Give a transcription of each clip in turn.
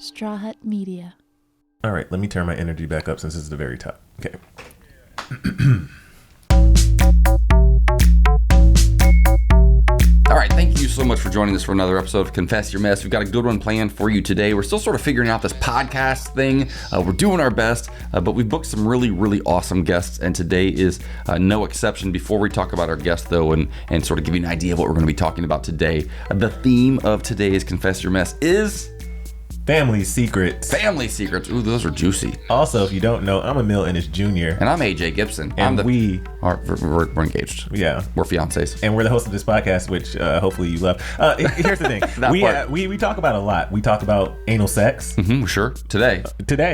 Straw Hut Media. All right, let me turn my energy back up since it's the very top. Okay. All right, thank you so much for joining us for another episode of Confess Your Mess. We've got a good one planned for you today. We're still sort of figuring out this podcast thing. We're doing our best, but we've booked some really, really awesome guests, and today is no exception. Before we talk about our guest, though, and sort of give you an idea of what we're going to be talking about today, the theme of today's Confess Your Mess is... Family secrets. Family secrets. Ooh, those are juicy. Also, if you don't know, I'm Emile Ennis Jr. And I'm AJ Gibson. And we're engaged. Yeah. We're fiancés. And we're the host of this podcast, which hopefully you love. Here's the thing. we talk about a lot. We talk about anal sex. Mm-hmm, sure. Today.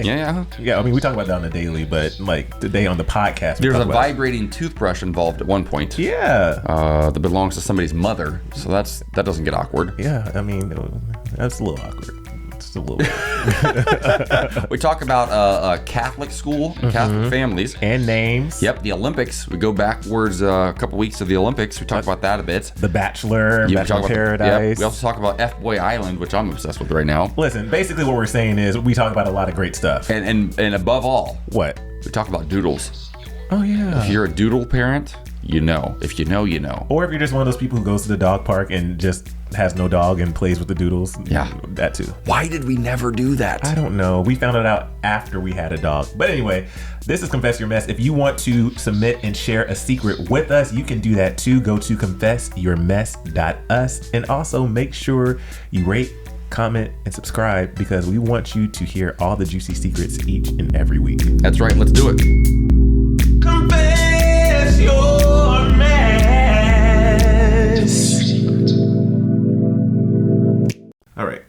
Yeah, I mean, we talk about that on the daily, but like today on the podcast. There's a vibrating toothbrush involved at one point. Yeah. That belongs to somebody's mother. So that doesn't get awkward. Yeah, I mean, that's a little awkward. A little bit. We talk about Catholic school, Catholic families. And names. Yep, the Olympics. We go backwards a couple weeks to the Olympics. We talk about that a bit. The Bachelor, Bachelor Paradise. Yep. We also talk about F-Boy Island, which I'm obsessed with right now. Listen, basically what we're saying is we talk about a lot of great stuff. And above all, what? We talk about doodles. Oh, yeah. If you're a doodle parent, you know. If you know, you know. Or if you're just one of those people who goes to the dog park and just has no dog and plays with the doodles. Yeah. That too. Why did we never do that? I don't know. We found it out after we had a dog. But anyway, this is Confess Your Mess. If you want to submit and share a secret with us, you can do that too. Go to confessyourmess.us and also make sure you rate, comment, and subscribe because we want you to hear all the juicy secrets each and every week. That's right. Let's do it. Confess your mess. All right.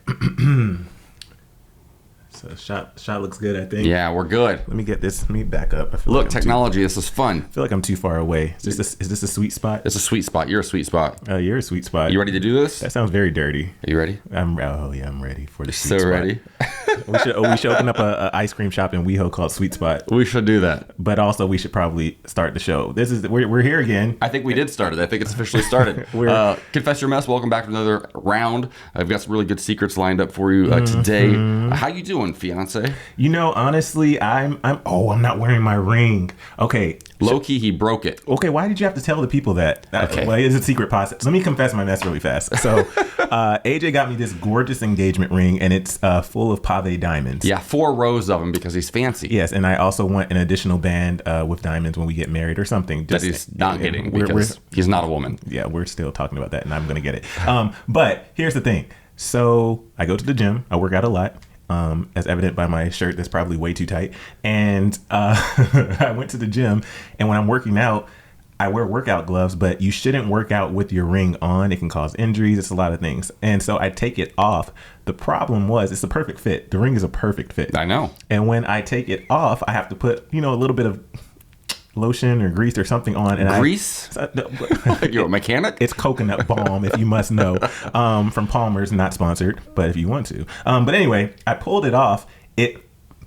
So shot looks good, I think. Yeah, we're good. Let me get this. Let me back up. Look, technology. This is fun. I feel like I'm too far away. Is this a sweet spot? It's a sweet spot. You're a sweet spot. Oh, you're a sweet spot. You ready to do this? That sounds very dirty. Are you ready? I'm ready for the sweet spot. So ready? We should open up a ice cream shop in WeHo called Sweet Spot. We should do that. But also we should probably start the show. We're here again. I think we did start it. I think it's officially started. Confess Your Mess. Welcome back to another round. I've got some really good secrets lined up for you today. How you doing, fiance? You know, honestly, I'm not wearing my ring. Okay. Low key, he broke it. Okay, why did you have to tell the people that? Okay. Well, it's a secret process. Let me confess my mess really fast. So, AJ got me this gorgeous engagement ring, and it's full of pave diamonds. Yeah, 4 rows of them because he's fancy. Yes, and I also want an additional band with diamonds when we get married or something. That he's not getting because he's not a woman. Yeah, we're still talking about that, and I'm going to get it. But here's the thing. So, I go to the gym. I work out a lot. As evident by my shirt that's probably way too tight. And I went to the gym, and when I'm working out, I wear workout gloves, but you shouldn't work out with your ring on. It can cause injuries. It's a lot of things. And so I take it off. The problem was it's a perfect fit. The ring is a perfect fit. I know. And when I take it off, I have to put, a little bit of lotion or grease or something on. And grease? You're a mechanic? It's coconut balm, if you must know, from Palmer's, not sponsored, but if you want to. But anyway, I pulled it off. It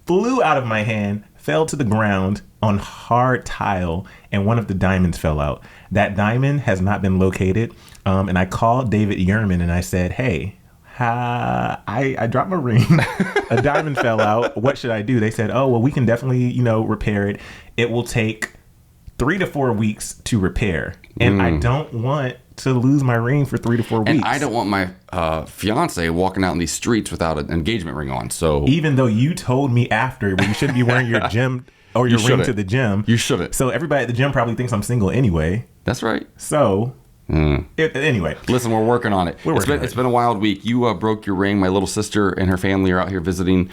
flew out of my hand, fell to the ground on hard tile, and one of the diamonds fell out. That diamond has not been located. And I called David Yerman and I said, hey, I dropped my ring. A diamond fell out. What should I do? They said, oh, well, we can definitely, repair it. It will take 3 to 4 weeks to repair. And I don't want to lose my ring for 3 to 4 weeks. And I don't want my fiance walking out in these streets without an engagement ring on. So even though you told me after, well, you shouldn't be wearing your gym or your ring to the gym. You shouldn't. So everybody at the gym probably thinks I'm single anyway. That's right. So anyway, listen, we're working on it. It's been a wild week. You broke your ring. My little sister and her family are out here visiting,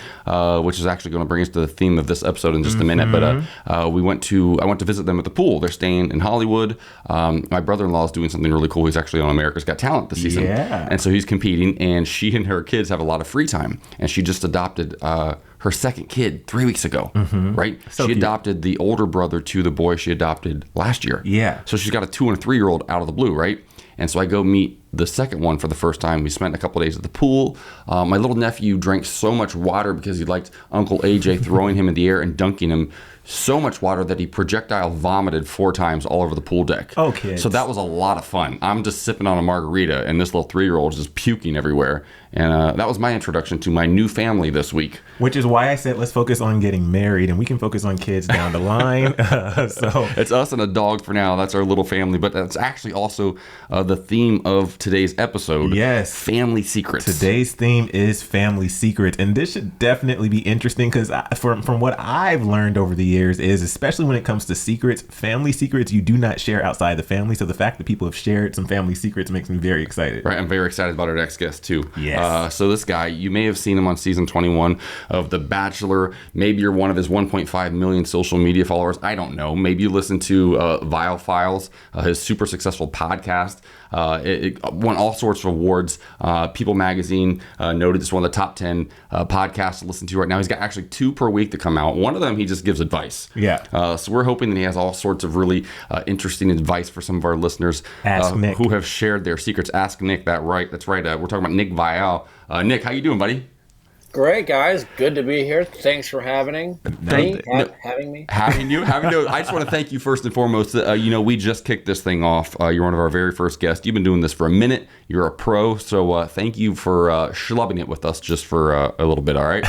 which is actually going to bring us to the theme of this episode in just a minute. But I went to visit them at the pool. They're staying in Hollywood. My brother-in-law is doing something really cool. He's actually on America's Got Talent this season. Yeah. And so he's competing, and she and her kids have a lot of free time. And she just adopted her second kid 3 weeks ago, right? So she cute. adopted the older brother to the boy she adopted last year. Yeah. So she's got a 2 and a 3-year-old out of the blue, right? And so I go meet the second one for the first time. We spent a couple days at the pool. My little nephew drank so much water because he liked Uncle AJ throwing him in the air and dunking him. So much water that he projectile vomited 4 times all over the pool deck. Oh, kids. So that was a lot of fun. I'm just sipping on a margarita, and this little 3-year-old is just puking everywhere. And that was my introduction to my new family this week. Which is why I said let's focus on getting married, and we can focus on kids down the line. So it's us and a dog for now. That's our little family. But that's actually also the theme of today's episode. Yes. Family secrets. Today's theme is family secrets. And this should definitely be interesting because from what I've learned over the years is, especially when it comes to secrets, family secrets you do not share outside the family. So the fact that people have shared some family secrets makes me very excited. Right. I'm very excited about our next guest, too. Yes. So this guy, you may have seen him on season 21 of The Bachelor. Maybe you're one of his 1.5 million social media followers. I don't know. Maybe you listen to Viall Files, his super successful podcast. It won all sorts of awards. People Magazine noted it's one of the top 10 podcasts to listen to right now. He's got actually 2 per week to come out. One of them, he just gives advice. Yeah. So we're hoping that he has all sorts of really interesting advice for some of our listeners who have shared their secrets. Ask Nick. That's right. We're talking about Nick Viall. Nick, how you doing, buddy? Great, guys. Good to be here. Thanks for having me. Having you. I just want to thank you first and foremost. We just kicked this thing off. You're one of our very first guests. You've been doing this for a minute. You're a pro. So thank you for schlubbing it with us just for a little bit. All right.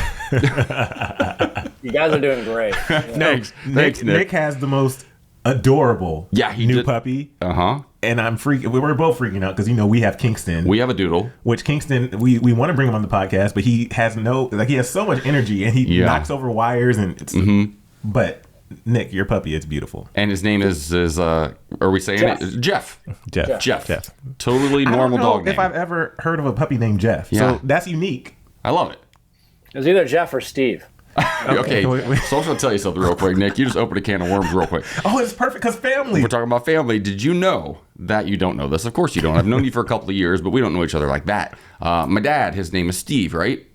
You guys are doing great. Thanks, Nick. Nick has the most adorable new puppy. And I'm freaking. We're both freaking out because we have Kingston. We have a doodle. Which Kingston, we want to bring him on the podcast, but he has he has so much energy and he knocks over wires and it's. But Nick, your puppy is beautiful. And his name is are we saying Jeff. it? Jeff. Jeff. Totally normal dog name. If I've ever heard of a puppy named Jeff, so that's unique. I love it. It was either Jeff or Steve. Okay, so I'm just going to tell you something real quick, Nick. You just opened a can of worms real quick. Oh, it's perfect because family. We're talking about family. Did you know that you don't know this? Of course you don't. I've known you for a couple of years, but we don't know each other like that. My dad, his name is Steve, right?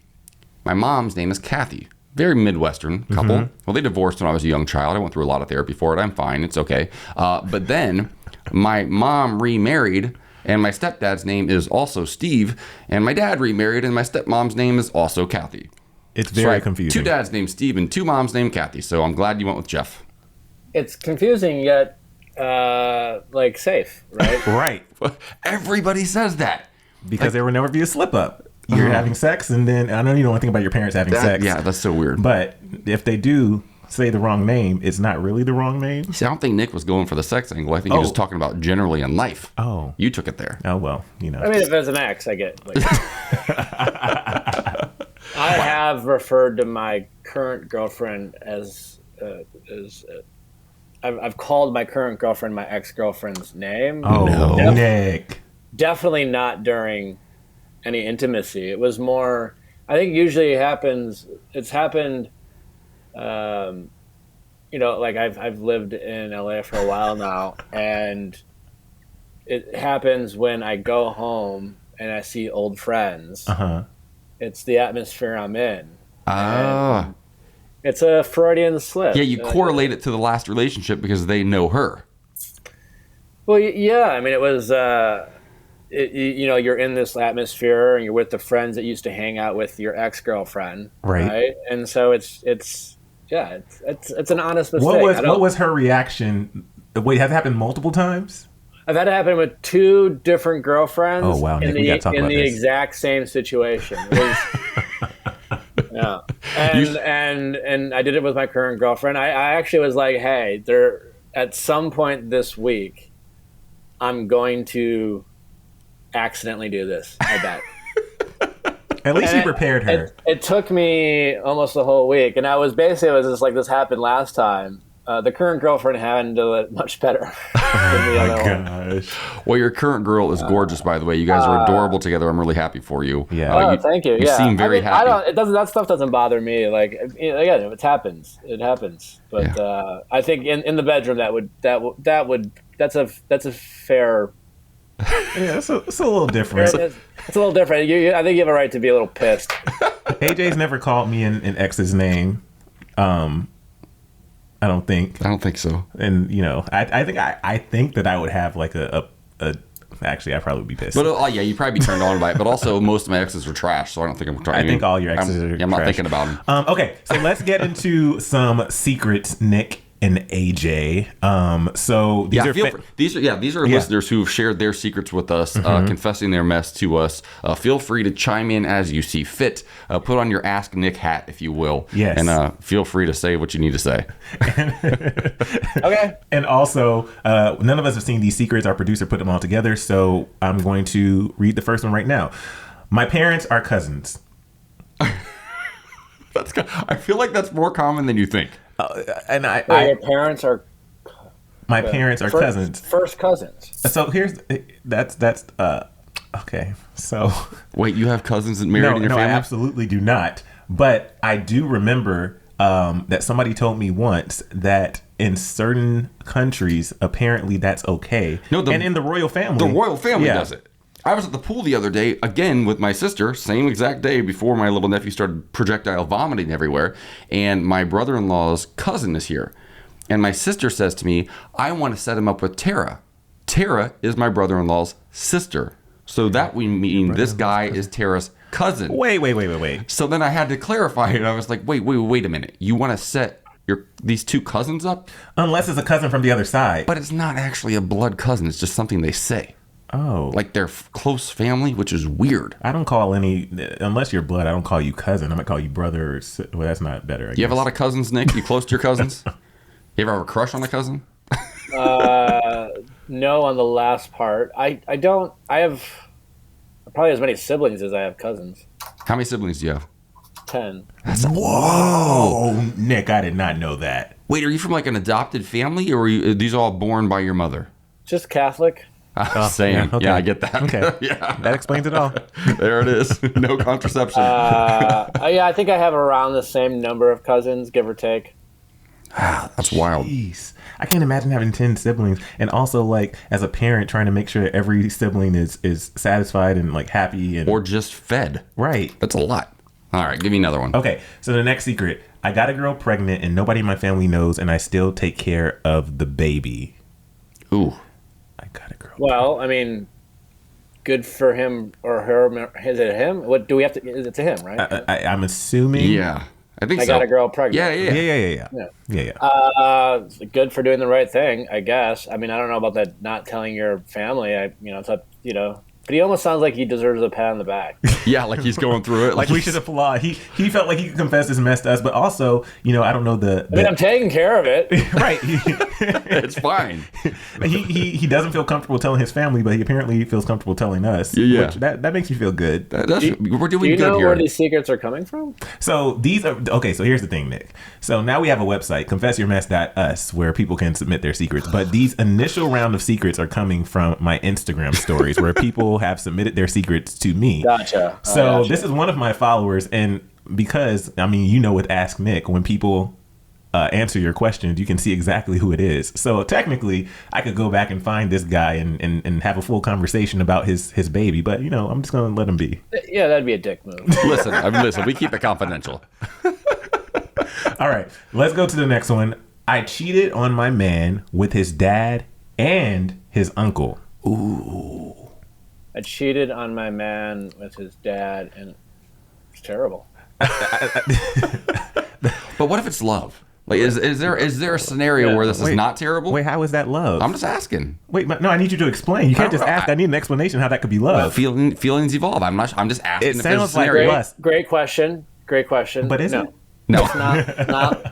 My mom's name is Kathy. Very Midwestern couple. Well, they divorced when I was a young child. I went through a lot of therapy for it. I'm fine. It's okay. But then my mom remarried, and my stepdad's name is also Steve, and my dad remarried, and my stepmom's name is also Kathy. It's very confusing. 2 dads named Steve and 2 moms named Kathy. So I'm glad you went with Jeff. It's confusing yet safe, right? Right. Everybody says that. Because there will never be a slip up. You're having sex, and then I know you don't want to think about your parents having sex. Yeah, that's so weird. But if they do say the wrong name, it's not really the wrong name. See, I don't think Nick was going for the sex angle. I think he was talking about generally in life. Oh. You took it there. Oh, well, I mean, if it's an ex, I get I have referred to my current girlfriend as I've called my current girlfriend my ex-girlfriend's name. Oh, no. Nick. Definitely not during any intimacy. It was more, I think usually it's happened, I've lived in LA for a while now, and it happens when I go home and I see old friends. It's the atmosphere I'm in. It's a Freudian slip. Yeah, you correlate it to the last relationship because they know her. Well, yeah. I mean, it was, you're in this atmosphere and you're with the friends that used to hang out with your ex-girlfriend. Right? And so it's an honest mistake. What was her reaction? Wait, has it happened multiple times? I've had it happen with 2 different girlfriends. Oh, wow, Nick, we got to talk about this. In the exact same situation. It was, yeah. And I did it with my current girlfriend. I actually was like, hey, at some point this week, I'm going to accidentally do this. I bet. At least you prepared her. It took me almost a whole week. And it was just like, this happened last time. The current girlfriend handled it much better than the other one. Well, your current girl is gorgeous, by the way. You guys are adorable together. I'm really happy for you. Yeah. Thank you. You seem very happy. That stuff doesn't bother me. Like, again, it happens. It happens. But I think in the bedroom that's a fair. Yeah, it's a little different. It's a little different. I think you have a right to be a little pissed. AJ's never called me an ex's name. I don't think so. And I think that I would have like a actually, I'd probably be pissed. But yeah, you'd probably be turned on by it. But also, most of my exes are trash, so I don't think I'm trying. I think all your exes are trash. I'm not thinking about them. Okay, so let's get into some secrets, Nick and AJ. So these are these are listeners who have shared their secrets with us, confessing their mess to us. Feel free to chime in as you see fit. Put on your Ask Nick hat, if you will. Yes. And feel free to say what you need to say. Okay. And also, none of us have seen these secrets. Our producer put them all together, so I'm going to read the first one right now. My parents are cousins. I feel like that's more common than you think. And your parents are. My parents are cousins. First cousins. So here's that's okay. So wait, you have cousins that married in your family? No, I absolutely do not. But I do remember that somebody told me once that in certain countries, apparently that's okay. No, and in the royal family, does it. I was at the pool the other day, again, with my sister, same exact day before my little nephew started projectile vomiting everywhere, and my brother-in-law's cousin is here. And my sister says to me, I want to set him up with Tara. Tara is my brother-in-law's sister. So that we mean this guy is Tara's cousin. Wait. So then I had to clarify it, and I was like, wait a minute. You want to set these two cousins up? Unless it's a cousin from the other side. But it's not actually a blood cousin. It's just something they say. Oh. Like they're close family, which is weird. I don't call unless you're blood, I don't call you cousin. I'm going to call you brother. Well, that's not better, I guess. You have a lot of cousins, Nick? You close to your cousins? You ever have a crush on a cousin? No, on the last part. I don't. I have probably as many siblings as I have cousins. How many siblings do you have? 10. Whoa, Nick, I did not know that. Wait, are you from like an adopted family, or are these all born by your mother? Just Catholic. Same. Yeah, okay. Yeah, I get that. Okay. Yeah. That explains it all. There it is. No contraception. Yeah, I think I have around the same number of cousins, give or take. That's wild. Jeez. I can't imagine having 10 siblings. And also, like, as a parent, trying to make sure every sibling is satisfied and, like, happy. Or just fed. Right. That's a lot. All right, give me another one. Okay, so the next secret. I got a girl pregnant and nobody in my family knows, and I still take care of the baby. Ooh. I got a girl. Well, I mean, good for him or her. Is it him? What do we have to? Is it to him, right? I'm assuming. Yeah, I think I got a girl pregnant. Yeah. Good for doing the right thing, I guess. I mean, I don't know about that not telling your family. It's up, But he almost sounds like he deserves a pat on the back. Yeah, like he's going through it. Like we should applaud. He felt like he could confess his mess to us, but also, I don't know I mean, I'm taking care of it. Right. It's fine. He doesn't feel comfortable telling his family, but he apparently feels comfortable telling us. Yeah. Which that makes me feel good. We're doing good here. Do you know where these secrets are coming from? So these are okay. So here's the thing, Nick. So now we have a website, confessyourmess.us, where people can submit their secrets. But these initial round of secrets are coming from my Instagram stories, where people have submitted their secrets to me. Gotcha. So this is one of my followers, and because with Ask Nick, when people answer your questions, you can see exactly who it is. So technically, I could go back and find this guy and have a full conversation about his baby, but I'm just gonna let him be. Yeah, that'd be a dick move. Listen, we keep it confidential. All right, let's go to the next one. I cheated on my man with his dad and his uncle. Ooh. I cheated on my man with his dad, and it's terrible. But what if it's love? Like, is there a scenario where this is not terrible? Wait, how is that love? I'm just asking. Wait, no, I need you to explain. You can't just ask. I need an explanation how that could be love. Feelings evolve. I'm just asking. It if there's sounds a scenario. like lust. Great question. But is it? No.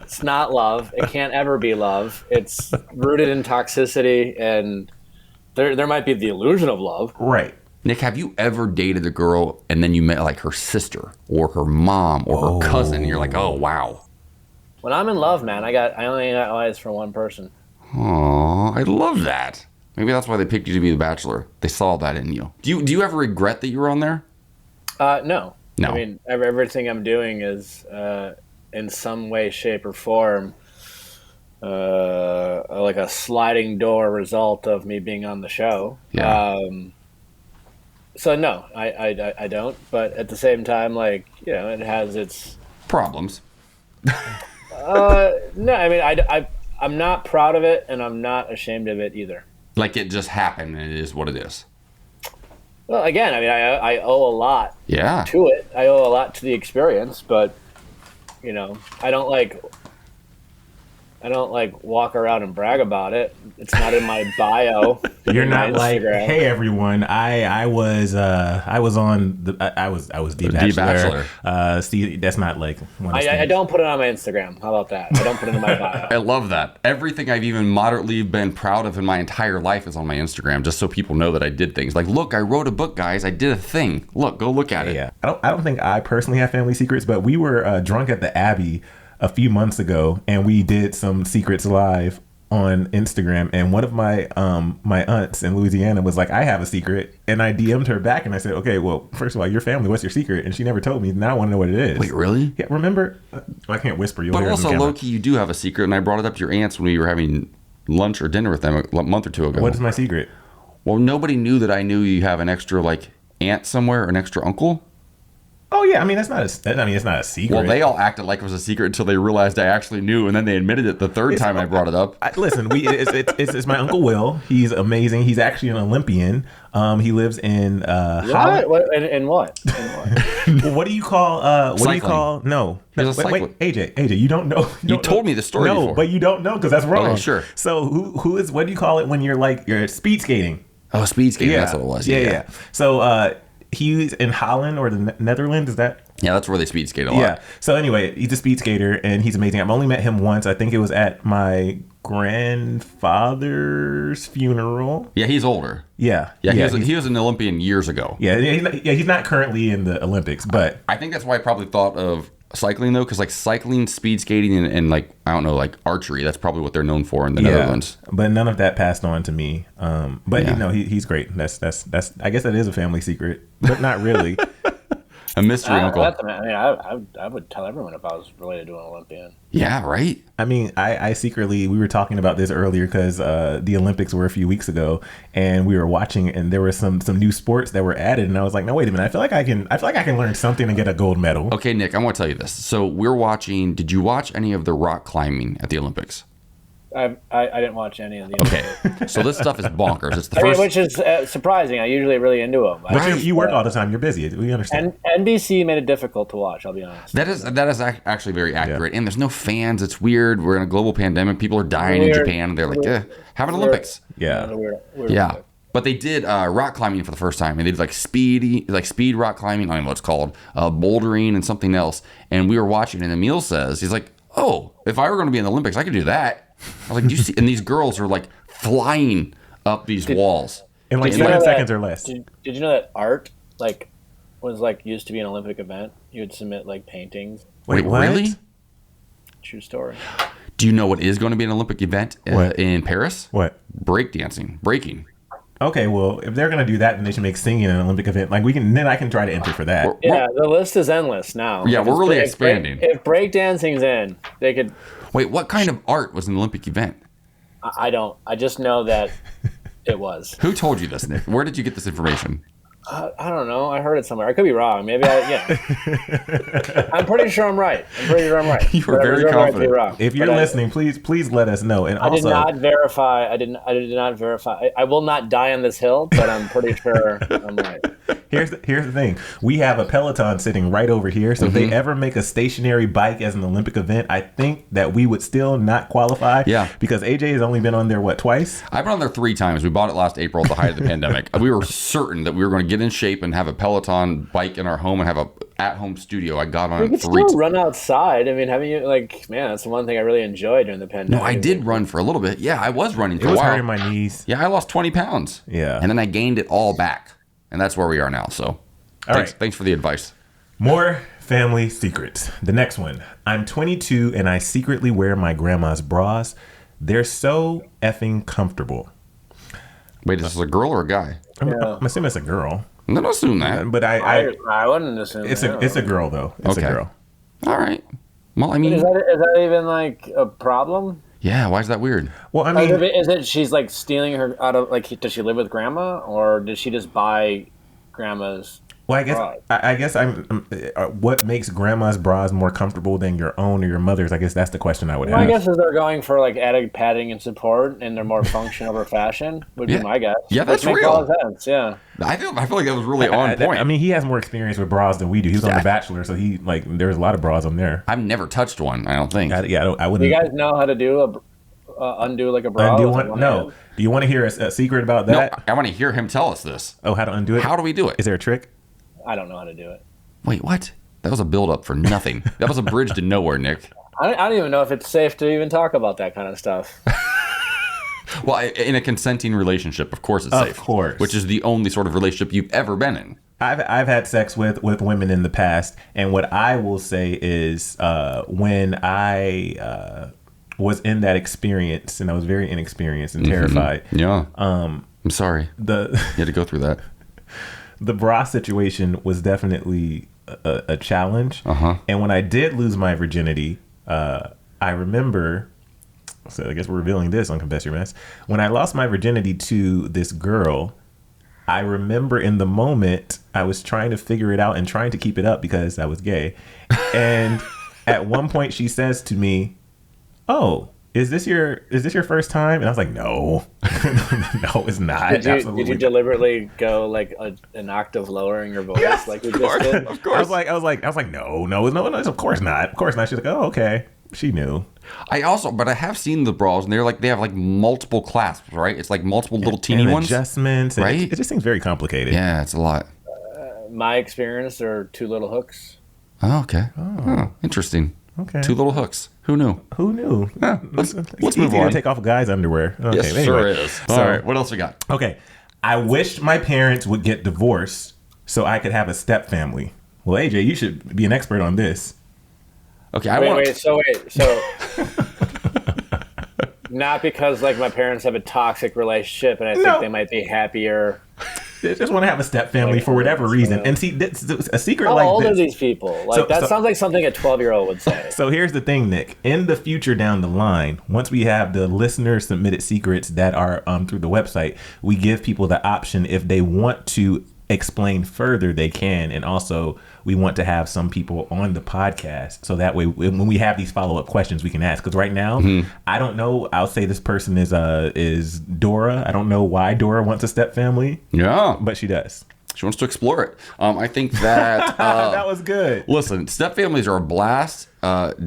It's not love. It can't ever be love. It's rooted in toxicity, and there might be the illusion of love. Right. Nick, have you ever dated a girl and then you met like her sister or her mom or her cousin, and you're like, oh wow? When I'm in love, man, I only got eyes for one person. Oh, I love that. Maybe that's why they picked you to be the Bachelor. They saw that in you. Do you ever regret that you were on there? No. No. I mean, everything I'm doing is in some way, shape, or form like a sliding door result of me being on the show. Yeah. So no, I don't. But at the same time, it has its problems. No, I mean, I'm not proud of it, and I'm not ashamed of it either. Like it just happened, and it is what it is. Well, again, I mean, I owe a lot Yeah. to it. I owe a lot to the experience, but you know, I don't like walk around and brag about it. It's not in my bio. You're not like, hey everyone, I was on the I was the Bachelor. See, that's not like one of I don't put it on my Instagram. How about that? I don't put it in my bio. I love that. Everything I've even moderately been proud of in my entire life is on my Instagram, just so people know that I did things. Like, look, I wrote a book, guys. I did a thing. Look, go look at it. Yeah, I don't think I personally have family secrets, but we were drunk at the Abbey a few months ago, and we did some secrets live on Instagram, and one of my my aunts in Louisiana was like, I have a secret, and I DM'd her back and I said, okay, well, first of all, your family, what's your secret? And she never told me. Now I want to know what it is. Wait, really? Yeah, remember, I can't whisper, you'll But hear also, low-key, you do have a secret, and I brought it up to your aunts when we were having lunch or dinner with them a month or two ago. What is my secret? Well, nobody knew that I knew you have an extra like aunt somewhere or an extra uncle. Oh yeah, I mean it's not a secret. Well, they all acted like it was a secret until they realized I actually knew, and then they admitted it the third time I brought it up. Listen, it's my Uncle Will. He's amazing. He's actually an Olympian. He lives in Holland. What? What do you call? What Cycling. do you call? No. Wait, AJ, you don't know. You told me the story No, before. but you don't know because that's wrong. Okay, sure. So who is? What do you call it when you're speed skating? Oh, speed skating. That's what it was. Yeah. So he's in Holland or the Netherlands. Is that? Yeah, that's where they speed skate a lot. Yeah. So anyway, he's a speed skater and he's amazing. I've only met him once. I think it was at my grandfather's funeral. Yeah, he's older. Yeah. He was an Olympian years ago. Yeah, he's not currently in the Olympics, but I think that's why I probably thought of cycling though, because like cycling, speed skating, and like I don't know, like archery. That's probably what they're known for in the Netherlands. But none of that passed on to me. But you know, he's great. That's I guess that is a family secret, but not really. A mystery uncle. I would tell everyone if I was related to an Olympian. Yeah, right. I mean, I secretly, we were talking about this earlier because the Olympics were a few weeks ago, and we were watching, and there were some new sports that were added, and I was like, no, wait a minute, I feel like I can learn something and get a gold medal. Okay, Nick, I want to tell you this. So we're watching. Did you watch any of the rock climbing at the Olympics? I didn't watch any of the. Okay, so this stuff is bonkers. It's the first, which is surprising. I usually really into them. Right. You work all the time. You're busy. We understand. And NBC made it difficult to watch. I'll be honest. That is actually very accurate. And there's no fans. It's weird. We're in a global pandemic. People are dying in Japan. And they're like, have an Olympics. Yeah. Weird. But they did rock climbing for the first time, and they did like speed rock climbing. I don't know what it's called, bouldering and something else. And we were watching, and Emile says, he's like, "Oh, if I were going to be in the Olympics, I could do that." I was like, "Do you see?" And these girls are like flying up these walls in like 7 seconds or less. Did you know that art was used to be an Olympic event? You would submit paintings. Wait, what? Really? True story. Do you know what is going to be an Olympic event in Paris? What? Breaking. Okay, well, if they're gonna do that, then they should make singing an Olympic event. Then I can try to enter for that. The list is endless now. Yeah, we're really expanding. If breakdancing's in, they could. Wait, what kind of art was an Olympic event? I don't. I just know that it was. Who told you this, Nick? Where did you get this information? I don't know. I heard it somewhere. I could be wrong. Maybe I'm pretty sure I'm right. You were very confident. If you're listening, please let us know. And I did not verify. I did not verify. I will not die on this hill, but I'm pretty sure I'm right. Here's the thing. We have a Peloton sitting right over here. So if they ever make a stationary bike as an Olympic event, I think that we would still not qualify. Yeah. Because AJ has only been on there, twice? I've been on there 3 times. We bought it last April at the height of the pandemic. We were certain that we were going to get in shape and have a Peloton bike in our home and have a at-home studio. I got on it 3 times. You can still run outside. I mean, haven't you, man, that's the one thing I really enjoyed during the pandemic. No, I did run for a little bit. Yeah, I was running for a while. It was hurting my knees. Yeah, I lost 20 pounds. Yeah. And then I gained it all back. And that's where we are now. So thanks for the advice. More family secrets. The next one. I'm 22 and I secretly wear my grandma's bras. They're so effing comfortable. Wait, is this a girl or a guy? I'm assuming it's a girl. Don't assume that. But I wouldn't assume it's a girl though. It's a girl. All right. Well, I mean, is that even a problem? Yeah, why is that weird? Well, I mean, is it she's stealing her out of does she live with grandma or did she just buy grandma's Well, bras. I guess what makes grandma's bras more comfortable than your own or your mother's? I guess that's the question I would have. My guess is they're going for like added padding and support, and they're more function over fashion. Would be my guess. Yeah, that's Which makes real. a lot of sense. Yeah. I feel like that was really on point. I mean, he has more experience with bras than we do. He was on The Bachelor, so there's a lot of bras on there. I've never touched one. I don't think. I wouldn't. Do you guys know how to do undo like a bra? Undo one? No. Do you want to hear a secret about that? No, I want to hear him tell us this. Oh, how to undo it? How do we do it? Is there a trick? I don't know how to do it. Wait, what? That was a build-up for nothing. That was a bridge to nowhere, Nick. I don't even know if it's safe to even talk about that kind of stuff. Well, in a consenting relationship, of course it's safe. Of course. Which is the only sort of relationship you've ever been in. I've had sex with women in the past, and what I will say is when I was in that experience, and I was very inexperienced and terrified. Yeah. I'm sorry. You had to go through that. The bra situation was definitely a challenge. And when I did lose my virginity, I remember, so I guess we're revealing this on Confess Your Mess. When I lost my virginity to this girl, I remember in the moment I was trying to figure it out and trying to keep it up because I was gay. And at one point she says to me, "Oh, is this your first time?" And I was like, "No, no, it's not." Did you deliberately go like an octave lower in your voice, like you just did? Of course. I was like, no, of course not. Of course not. She's like, "Oh, okay." She knew. But I have seen the bras, and they have like multiple clasps, right? It's like multiple little teeny and ones, adjustments, right? It just seems very complicated. Yeah, it's a lot. My experience, there are 2 little hooks. Oh, okay. Oh, interesting. Okay. 2 little hooks. Who knew? Yeah, let's it's move easy on. to take off a guy's underwear. Okay, Yes, anyway. sure is. All right, what else we got? Okay. I wished my parents would get divorced so I could have a step family. Well, AJ, you should be an expert on this. Okay, So not because like my parents have a toxic relationship and I think they might be happier. They just want to have a step family for whatever reason. And see, a secret How like old this. are these people? Like that sounds like something a 12-year-old would say. So here's the thing, Nick. In the future down the line, once we have the listener submitted secrets that are through the website, we give people the option if they want to explain further, they can. And also we want to have some people on the podcast so that way when we have these follow-up questions we can ask, because right now I don't know. I'll say this person is Dora. I don't know why Dora wants a step family, but she does. She wants to explore it. I think that that was good. Listen, step families are a blast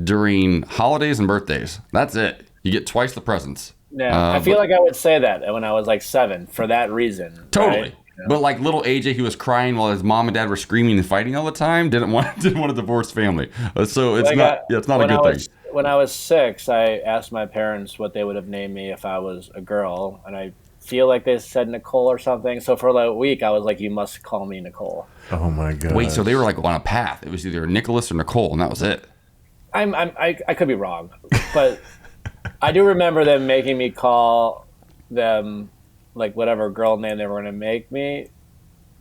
during holidays and birthdays. That's it. You get twice the presents. Yeah, I feel like I would say that when I was like 7 for that reason. Totally. Right? But like little AJ, who was crying while his mom and dad were screaming and fighting all the time, didn't want a divorced family. So it's not a good thing. When I was 6, I asked my parents what they would have named me if I was a girl, and I feel like they said Nicole or something. So for like a week, I was like, "You must call me Nicole." Oh my god! Wait, so they were like on a path. It was either Nicholas or Nicole, and that was it. I could be wrong, but I do remember them making me call them like whatever girl name they were going to make me,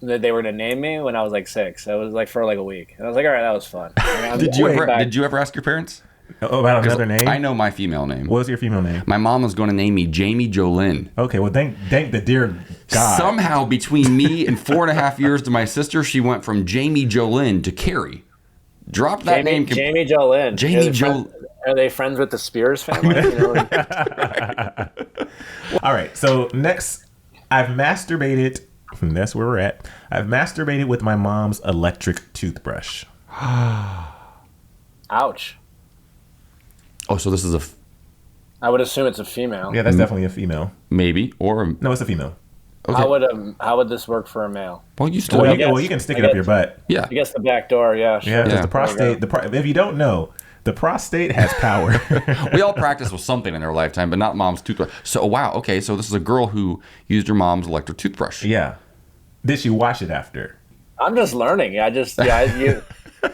that they were going to name me when I was like 6. It was like for like a week. And I was like, all right, that was fun. Did you ever ask your parents? Oh, about another name? I know my female name. What was your female name? My mom was going to name me Jamie Jolynn. Okay, well, thank the dear God. Somehow between me and 4.5 years to my sister, she went from Jamie Jolynn to Carrie. Drop that name. Jamie Jolynn. Are they friends with the Spears family? All right. So next, I've masturbated. That's where we're at. I've masturbated with my mom's electric toothbrush. Ouch. Oh, so this is I would assume it's a female. Yeah, that's definitely a female. Maybe No, it's a female. Okay. How would this work for a male? Well, you still. You can stick it up your butt. Yeah. I guess the back door. Yeah. Sure. Yeah. Because the prostate. If you don't know, the prostate has power. We all practice with something in their lifetime, but not mom's toothbrush. So, wow. Okay. So this is a girl who used her mom's electric toothbrush. Yeah. Did she wash it after? I'm just learning.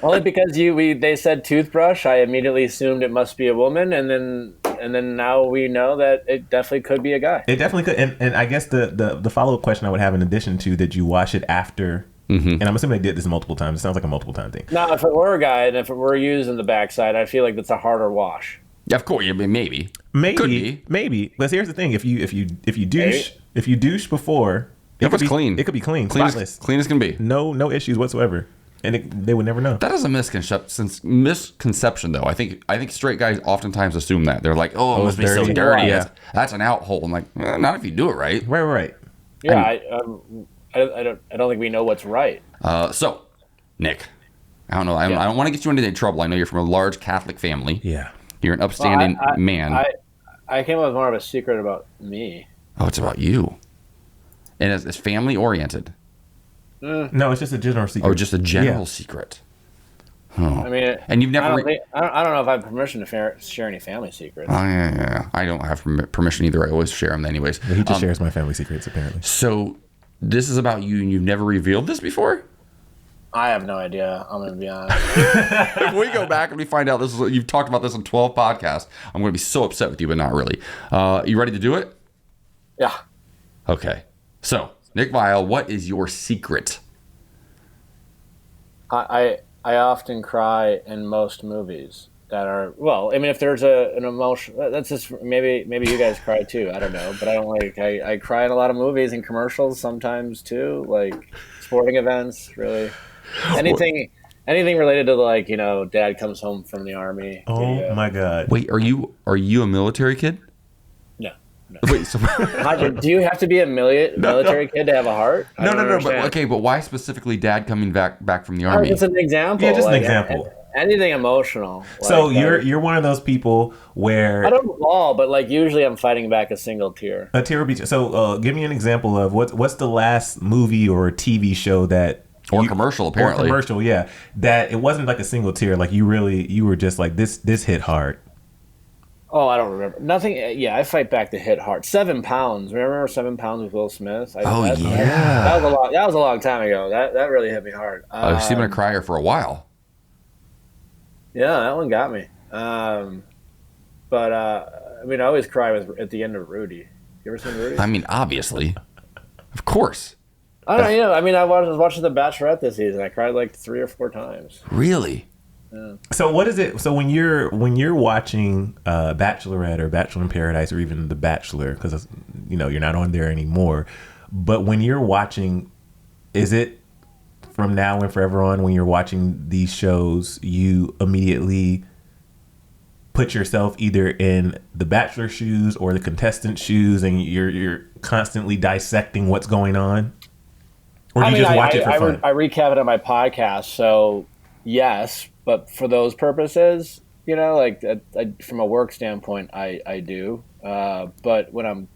Only because they said toothbrush, I immediately assumed it must be a woman, and then now we know that it definitely could be a guy. It definitely could. And I guess the follow-up question I would have in addition to, did you wash it after? And I'm assuming they did this multiple times. It sounds like a multiple time thing. Now, if it were a guy and if it were used in the backside, I feel like that's a harder wash. Yeah, of course. Maybe. Maybe. Could be. Maybe. But here's the thing: if you douche before If it's clean. It could be clean, Clean spotless. clean as can be. No issues whatsoever. And they would never know. That is a misconception, though. I think straight guys oftentimes assume that. They're like, oh, it must be so dirty. dirty. Yeah. That's an out hole. I'm like, not if you do it right. Right. Yeah, I don't think we know what's right. So, Nick, I don't know. I don't want to get you into any trouble. I know you're from a large Catholic family. Yeah. You're an upstanding man. I came up with more of a secret about me. Oh, it's about you. And it's family oriented. No, it's just a general secret. Or just a general secret. Oh. I mean, and you've never. I don't know if I have permission to share any family secrets. Oh, yeah. I don't have permission either. I always share them anyways. He just shares my family secrets, apparently. So, this is about you, and you've never revealed this before? I have no idea. I'm going to be honest. If we go back and we find out you've talked about this on 12 podcasts, I'm going to be so upset with you, but not really. You ready to do it? Yeah. Okay. So, Nick Viall, what is your secret? I often cry in most movies that are, well, I mean, if there's an emotion, that's just, maybe you guys cry too. I don't know, but I cry in a lot of movies and commercials sometimes too, like sporting events, really. Anything related to dad comes home from the army. Oh my God. Wait, are you a military kid? No. Wait, so do you have to be a military kid to have a heart? No. But why specifically dad coming back from the army? Just an example. Yeah, just an example. Anything emotional. So you're one of those people where I don't bawl, but usually I'm fighting back a single tear. A tear would be. So give me an example of what's the last movie or TV show that. Commercial, apparently. Or commercial, yeah. That it wasn't like a single tear. Like you were just like this hit hard. Oh, I don't remember. Nothing. Yeah, I fight back to hit hard. 7 pounds. Remember 7 pounds with Will Smith? That was a long time ago. That really hit me hard. She's been a crier for a while. Yeah, that one got me. But I mean, I always cry at the end of Rudy. You ever seen Rudy? I mean, obviously, of course. I don't know. I mean, I was watching The Bachelorette this season. I cried 3 or 4 times. Really? Yeah. So what is it? So when you're watching Bachelorette or Bachelor in Paradise or even The Bachelor, because you're not on there anymore, but when you're watching, is it from now and forever on when you're watching these shows, you immediately put yourself either in the Bachelor shoes or the contestant shoes, and you're constantly dissecting what's going on? Or do you just watch it for fun? I recap it on my podcast, so yes, but for those purposes, from a work standpoint, I do. But when I'm,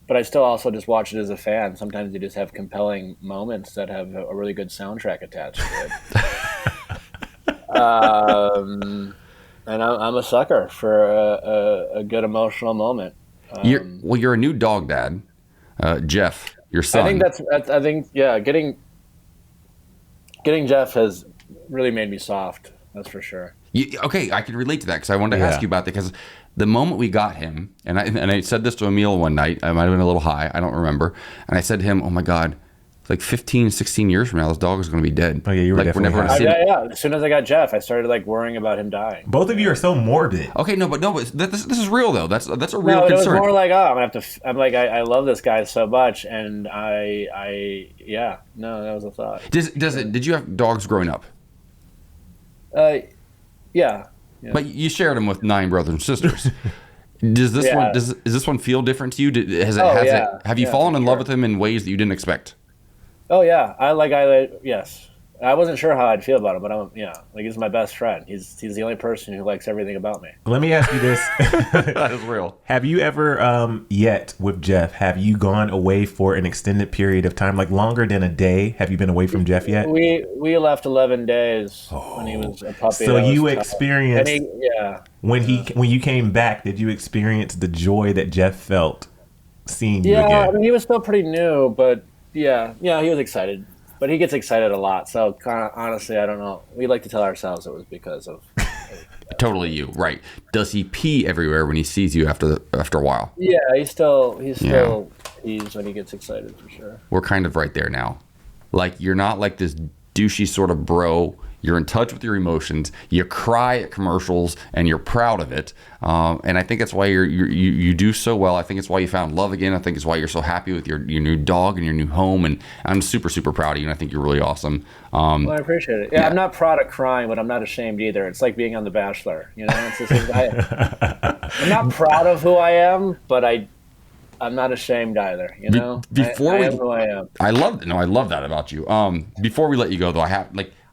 but I still also just watch it as a fan. Sometimes you just have compelling moments that have a really good soundtrack attached to it. And I'm a sucker for a good emotional moment. You're a new dog dad, Jeff. Your son. I think getting Jeff has really made me soft. That's for sure. Okay, I can relate to that because I wanted to ask you about that because the moment we got him, and I said this to Emile one night, I might have been a little high, I don't remember, and I said to him, oh my God, 15, 16 years from now, this dog is going to be dead. Oh yeah, you were definitely high. Yeah. As soon as I got Jeff, I started worrying about him dying. Both of you are so morbid. Okay, but this is real though. That's a real concern. It was more I love this guy so much, and that was a thought. Did you have dogs growing up? Yeah. But you shared them with 9 brothers and sisters. Does this one feel different to you? Have you fallen in love with him in ways that you didn't expect? Oh yeah, yes. I wasn't sure how I'd feel about him, but he's my best friend. He's the only person who likes everything about me. Let me ask you this: that is real. Have you ever yet with Jeff? Have you gone away for an extended period of time, like longer than a day? Have you been away from Jeff yet? We left 11 days when he was a puppy. So you experienced when Yeah. you came back. Did you experience the joy that Jeff felt seeing you again? Yeah, I mean, he was still pretty new, but. Yeah, he was excited, but he gets excited a lot. So honestly, I don't know. We like to tell ourselves it was because of totally you, right? Does he pee everywhere when he sees you after a while? Yeah, he's still pees when he gets excited for sure. We're kind of right there now. You're not like this douchey sort of bro. You're in touch with your emotions. You cry at commercials, and you're proud of it. And I think that's why you do so well. I think it's why you found love again. I think it's why you're so happy with your new dog and your new home. And I'm super, super proud of you. And I think you're really awesome. Well, I appreciate it. Yeah, I'm not proud of crying, but I'm not ashamed either. It's like being on The Bachelor. You know, it's just, I'm not proud of who I am, but I'm not ashamed either. You know, I am who I am. I love that about you. Before we let you go, though,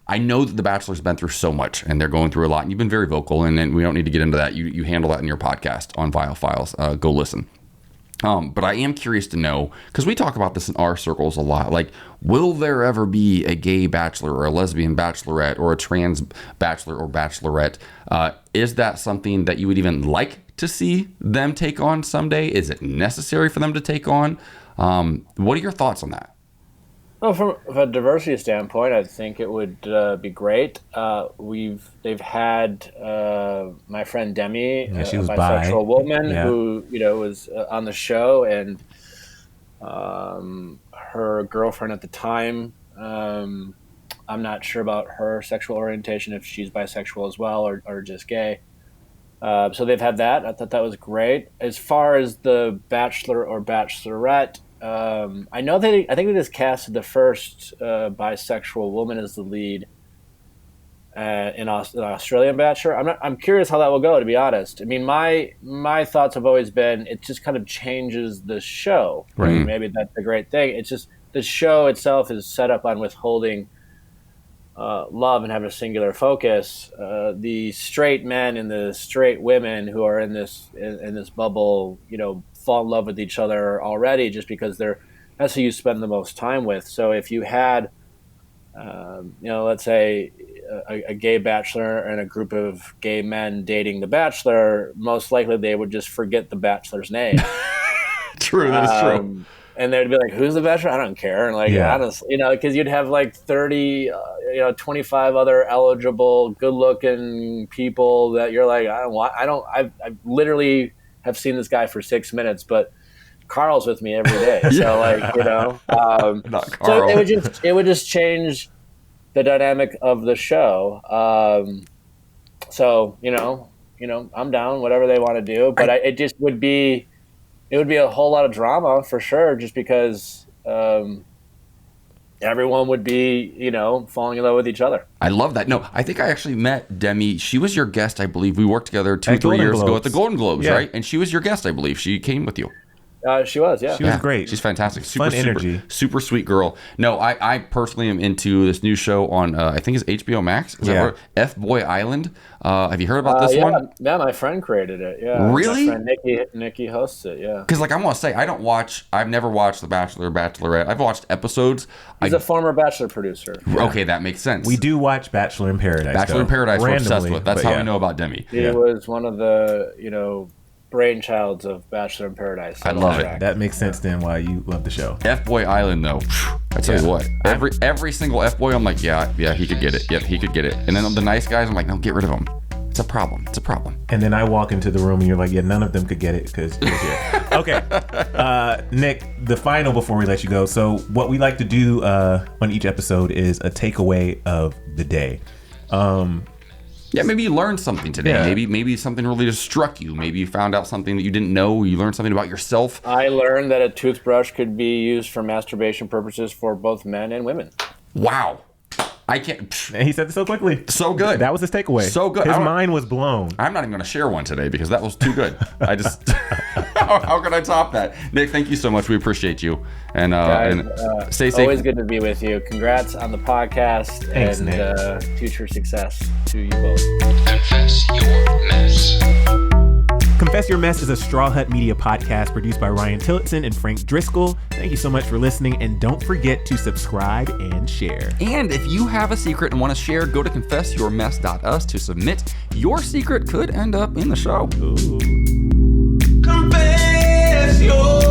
I know that The Bachelor's been through so much, and they're going through a lot, and you've been very vocal, and we don't need to get into that. You handle that in your podcast on Viall Files. Go listen. But I am curious to know, because we talk about this in our circles a lot, like, will there ever be a gay bachelor or a lesbian bachelorette or a trans bachelor or bachelorette? Is that something that you would even like to see them take on someday? Is it necessary for them to take on? What are your thoughts on that? Well, from a diversity standpoint, I think it would be great. They've had my friend Demi, she was a bisexual woman who was on the show, and her girlfriend at the time. I'm not sure about her sexual orientation, if she's bisexual as well or just gay. So they've had that. I thought that was great. As far as the Bachelor or Bachelorette. I think they just casted the first bisexual woman as the lead in an Australian Bachelor. I'm curious how that will go, to be honest. I mean, my thoughts have always been it just kind of changes the show. Right. I mean, maybe that's a great thing. It's just the show itself is set up on withholding love and having a singular focus. The straight men and the straight women who are in this bubble, fall in love with each other already just because that's who you spend the most time with. So if you had, let's say a gay bachelor and a group of gay men dating the bachelor, most likely they would just forget the bachelor's name. True, that is true. And they'd be like, "Who's the bachelor? I don't care." And honestly, because you'd have like 30, 25 other eligible, good-looking people that you're like, I literally have seen this guy for 6 minutes, but Carl's with me every day. So not Carl. So it would just change the dynamic of the show. I'm down, whatever they want to do, but it would be a whole lot of drama for sure, just because everyone would be, falling in love with each other. I love that. No, I think I actually met Demi. She was your guest, I believe. We worked together 2-3 years ago at the Golden Globes, right? And she was your guest, I believe. She came with you. She was, yeah. She was great. She's fantastic. Fun energy. Super sweet girl. No, I personally am into this new show on, I think it's HBO Max. Is that right? F-Boy Island. Have you heard about this one? Yeah, my friend created it. Yeah. Really? My friend Nikki hosts it, yeah. Because I want to say, I've never watched The Bachelor or Bachelorette. I've watched episodes. He's a former Bachelor producer. Okay, that makes sense. We do watch Bachelor in Paradise. Bachelor in Paradise we're obsessed with. That's how we know about Demi. He was one of the, brainchilds of Bachelor in Paradise. I love it. That makes sense then why you love the show. F-Boy Island, though. I tell you what, every single F-Boy, I'm like, yeah, he could get it. Yep, he could get it. And then the nice guys, I'm like, no, get rid of him. It's a problem. And then I walk into the room and you're like, yeah, none of them could get it because he was here. Okay. Nick, the final before we let you go. So what we like to do on each episode is a takeaway of the day. Yeah, maybe you learned something today. Yeah. Maybe something really just struck you. Maybe you found out something that you didn't know. You learned something about yourself. I learned that a toothbrush could be used for masturbation purposes for both men and women. Wow. I can't. And he said it so quickly. So good. That was his takeaway. So good. His mind was blown. I'm not even going to share one today because that was too good. I just... How can I top that? Nick, thank you so much. We appreciate you. And stay safe. Always good to be with you. Congrats on the podcast. Thanks, and Nick. Future success to you both. Confess Your Mess. Confess Your Mess is a Straw Hut Media podcast produced by Ryan Tillotson and Frank Driscoll. Thank you so much for listening, and don't forget to subscribe and share. And if you have a secret and want to share, go to confessyourmess.us to submit. Your secret could end up in the show. Ooh. Confess your